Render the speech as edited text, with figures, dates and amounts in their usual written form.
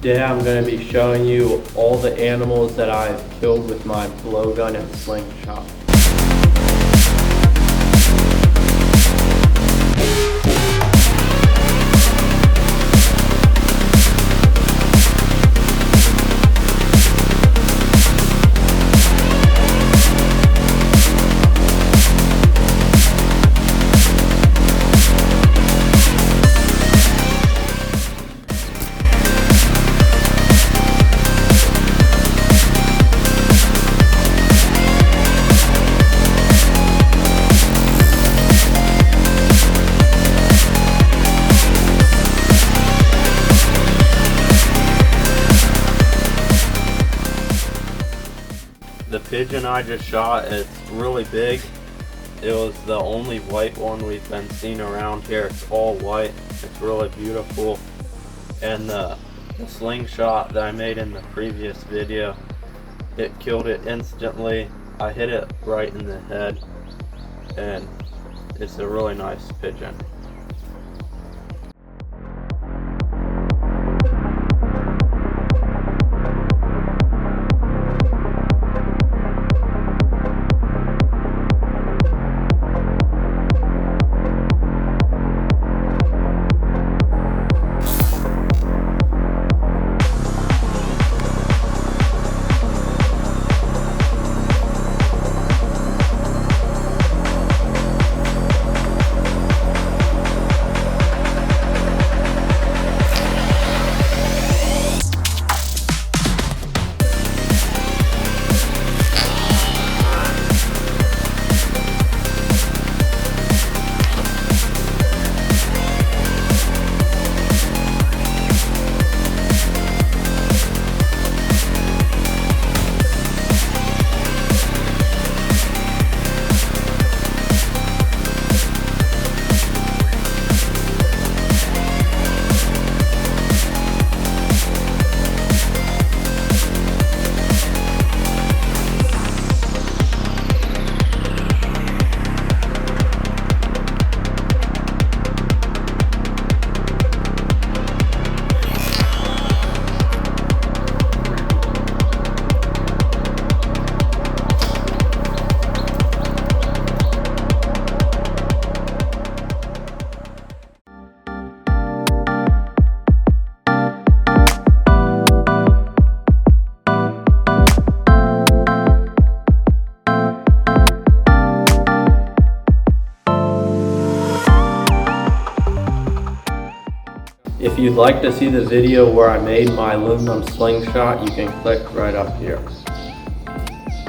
Today I'm going to be showing you all the animals that I've killed with my blowgun and slingshot. The pigeon I just shot is really big. It was the only white one we've been seeing around here. It's all white. It's really beautiful. And the slingshot that I made in the previous video, it killed it instantly. I hit it right in the head, and it's a really nice pigeon. If you'd like to see the video where I made my aluminum slingshot, you can click right up here.